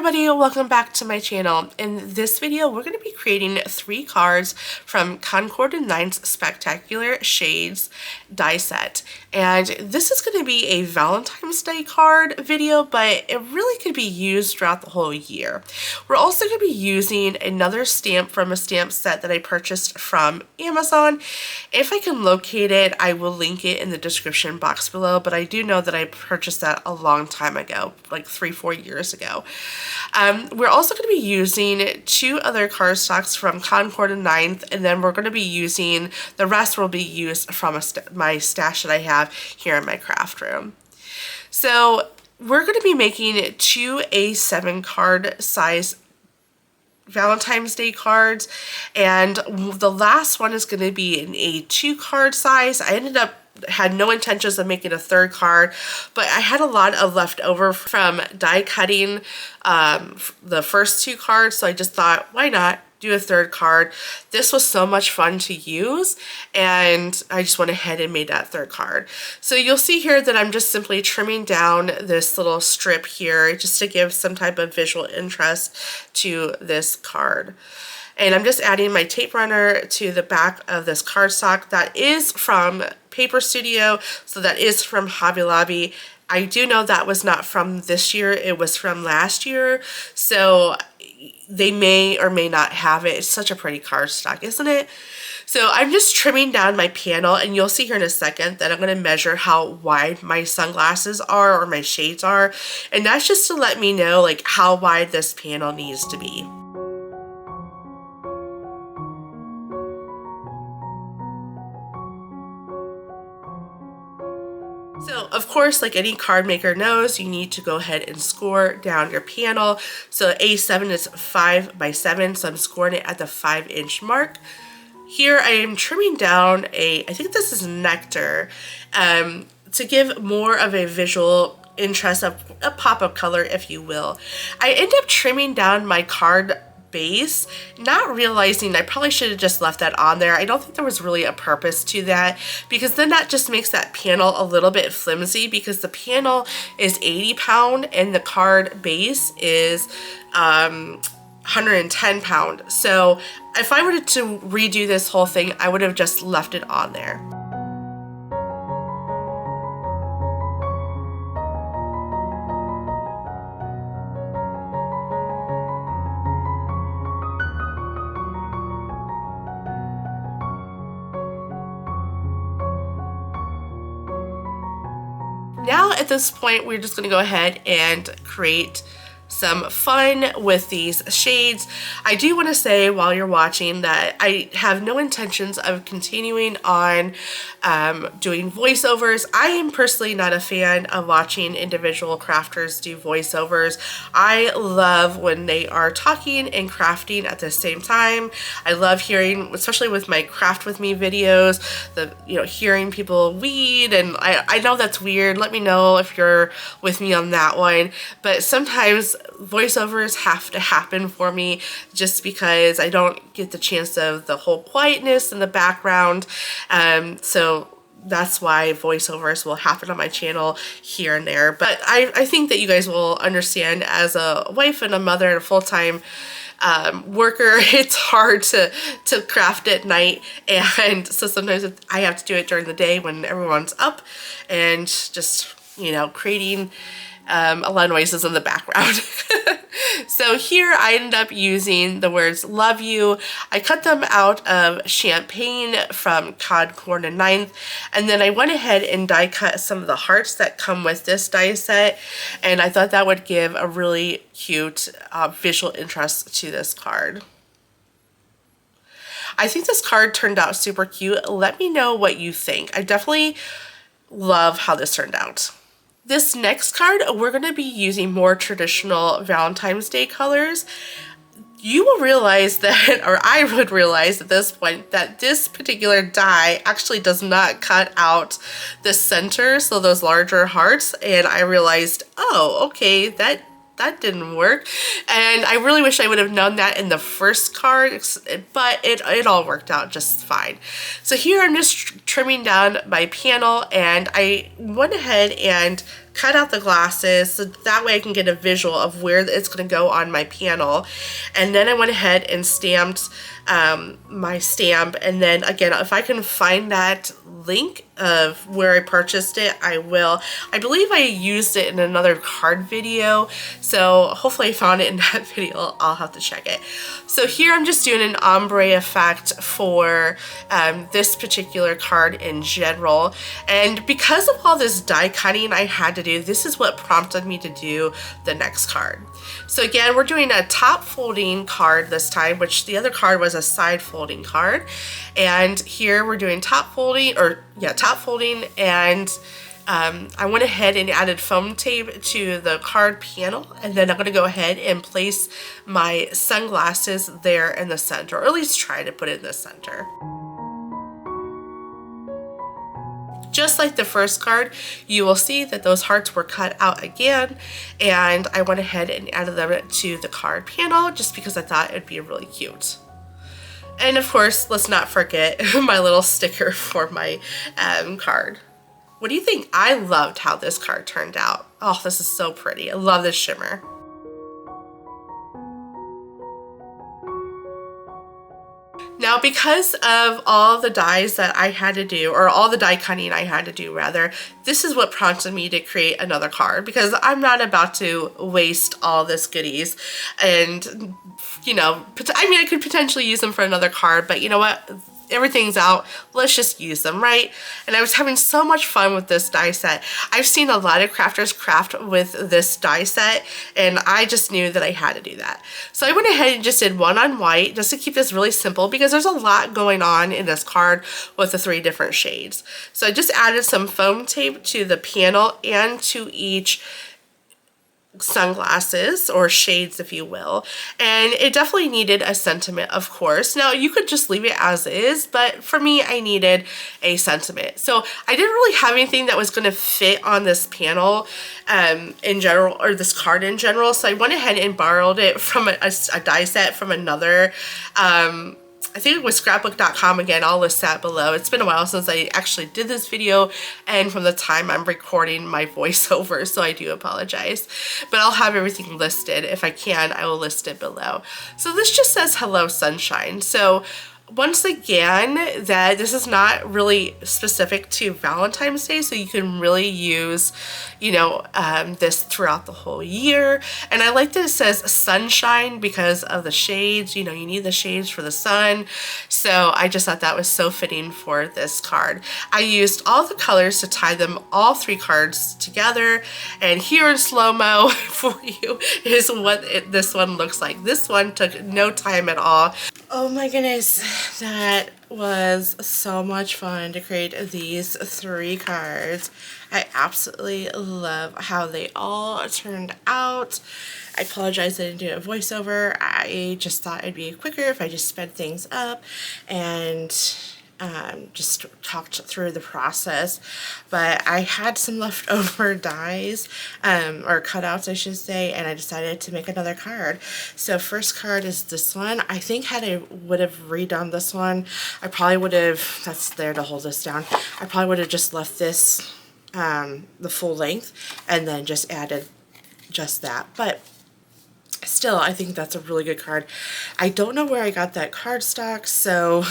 everybody, welcome back to my channel. In this video, we're going to be creating 3 cards from Concord & Nine's Spectacular Shades die set. And this is going to be a Valentine's Day card video, but it really could be used throughout the whole year. We're also going to be using another stamp from a stamp set that I purchased from Amazon. If I can locate it, I will link it in the description box below, but I do know that I purchased that a long time ago, like 3-4 years ago. We're also going to be using 2 other cardstocks from Concord & Ninth, and then we're going to be using, the rest will be used from my stash that I have here in my craft room. So we're going to be making 2 A7 card size Valentine's Day cards, and the last one is going to be an A2 card size. I had no intentions of making a 3rd card, but I had a lot of leftover from die cutting the first 2 cards, so I just thought, why not do a 3rd card? This was so much fun to use, and I just went ahead and made that 3rd card. So you'll see here that I'm just simply trimming down this little strip here just to give some type of visual interest to this card. And I'm just adding my tape runner to the back of this cardstock. That is from Paper Studio, so that is from Hobby Lobby. I do know that was not from this year, it was from last year, so they may or may not have it. It's such a pretty cardstock, isn't it? So I'm just trimming down my panel, and you'll see here in a second that I'm going to measure how wide my sunglasses are, or my shades are, and that's just to let me know like how wide this panel needs to be. So, of course, like any card maker knows, you need to go ahead and score down your panel. So A7 is 5 by 7, so I'm scoring it at the 5-inch mark. Here I am trimming down I think this is Nectar, to give more of a visual interest, of a pop of color, if you will. I end up trimming down my card base, not realizing I probably should have just left that on there. I don't think there was really a purpose to that, because then that just makes that panel a little bit flimsy, because the panel is 80 pound and the card base is 110 pound. So if I were to redo this whole thing, I would have just left it on there. Now at this point, we're just going to go ahead and create some fun with these shades. I do want to say while you're watching that I have no intentions of continuing on doing voiceovers. I am personally not a fan of watching individual crafters do voiceovers. I love when they are talking and crafting at the same time. I love hearing, especially with my craft with me videos, hearing people weed, and I know that's weird. Let me know if you're with me on that one, but sometimes voiceovers have to happen for me just because I don't get the chance of the whole quietness in the background. So that's why voiceovers will happen on my channel here and there. But I think that you guys will understand, as a wife and a mother and a full-time worker, it's hard to craft at night, and so sometimes I have to do it during the day when everyone's up and just, creating a lot of noises in the background. So here I ended up using the words love you. I cut them out of Champagne from Concord & Ninth, and then I went ahead and die cut some of the hearts that come with this die set, and I thought that would give a really cute visual interest to this card. I think this card turned out super cute. Let me know what you think. I definitely love how this turned out. This next card, we're going to be using more traditional Valentine's Day colors. You will realize that, or I would realize at this point, that this particular die actually does not cut out the center, so those larger hearts, and I realized, oh, okay, that didn't work, and I really wish I would have known that in the first card, but it all worked out just fine. So here I'm just trimming down my panel, and I went ahead and cut out the glasses so that way I can get a visual of where it's going to go on my panel. And then I went ahead and stamped my stamp, and then again, if I can find that link of where I purchased it, I will. I believe I used it in another card video, so hopefully I found it in that video. I'll have to check it. So here I'm just doing an ombre effect for this particular card in general, and because of all this die cutting I had to do, this is what prompted me to do the next card. So again, we're doing a top folding card this time, which the other card was a side folding card. And here we're doing top folding, and I went ahead and added foam tape to the card panel, and then I'm going to go ahead and place my sunglasses there in the center, or at least try to put it in the center. Just like the first card, you will see that those hearts were cut out again, and I went ahead and added them to the card panel just because I thought it'd be really cute. And of course, let's not forget my little sticker for my card. What do you think? I loved how this card turned out. Oh, this is so pretty. I love this shimmer. Now, because of all the dies that I had to do, or all the die cutting I had to do rather, this is what prompted me to create another card, because I'm not about to waste all this goodies. And, you know, I mean, I could potentially use them for another card, but you know what? Everything's out, let's just use them, right? And I was having so much fun with this die set. I've seen a lot of crafters craft with this die set, and I just knew that I had to do that. So I went ahead and just did one on white just to keep this really simple, because there's a lot going on in this card with the 3 different shades. So I just added some foam tape to the panel and to each sunglasses, or shades if you will, and it definitely needed a sentiment, of course. Now you could just leave it as is, but for me I needed a sentiment. So I didn't really have anything that was going to fit on this panel in general, or this card in general, so I went ahead and borrowed it from a die set from another I think it was scrapbook.com. Again, I'll list that below. It's been a while since I actually did this video, and from the time I'm recording my voiceover, so I do apologize. But I'll have everything listed. If I can, I will list it below. So this just says hello sunshine. So once again, that this is not really specific to Valentine's Day, so you can really use, you know, this throughout the whole year. And I like that it says sunshine because of the shades. You know, you need the shades for the sun, so I just thought that was so fitting for this card. I used all the colors to tie them, all 3 cards together, and here in slow-mo for you is what this one looks like. This one took no time at all. Oh my goodness, that was so much fun to create these 3 cards. I absolutely love how they all turned out. I apologize I didn't do a voiceover. I just thought it'd be quicker if I just sped things up and just talked through the process. But I had some leftover dies, or cutouts I should say, and I decided to make another card. So first card is this one. I think had I would have redone this one, I probably would have, that's there to hold this down, I probably would have just left this the full length and then just added just that. But still, I think that's a really good card. I don't know where I got that cardstock, so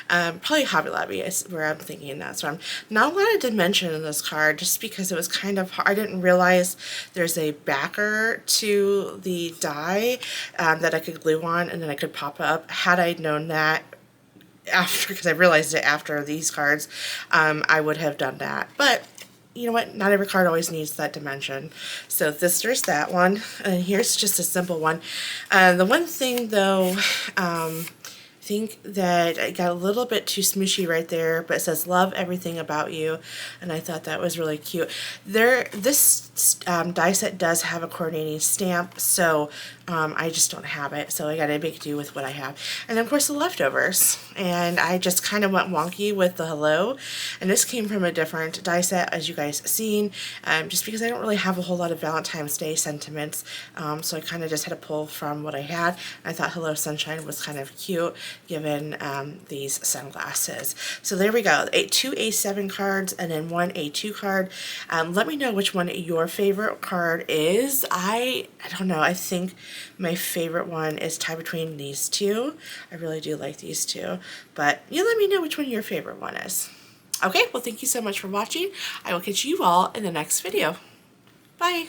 probably Hobby Lobby is where I'm thinking that's from. Not a lot of dimension in this card, just because it was kind of hard. I didn't realize there's a backer to the die that I could glue on, and then I could pop up. Had I known that after, because I realized it after these cards, I would have done that. But you know what, not every card always needs that dimension. So there's that one, and here's just a simple one. The one thing though, I think that I got a little bit too smooshy right there, but it says love everything about you, and I thought that was really cute. This die set does have a coordinating stamp, so I just don't have it, so I gotta make do with what I have. And of course the leftovers, and I just kind of went wonky with the hello, and this came from a different die set, as you guys seen, just because I don't really have a whole lot of Valentine's Day sentiments, so I kind of just had to pull from what I had. I thought hello sunshine was kind of cute, given these sunglasses. So there we go, two A7 cards and then one A2 card. Let me know which one your favorite card is. I don't know, I think my favorite one is tied between these two. I really do like these two, but you let me know which one your favorite one is. Okay, well thank you so much for watching. I will catch you all in the next video. Bye.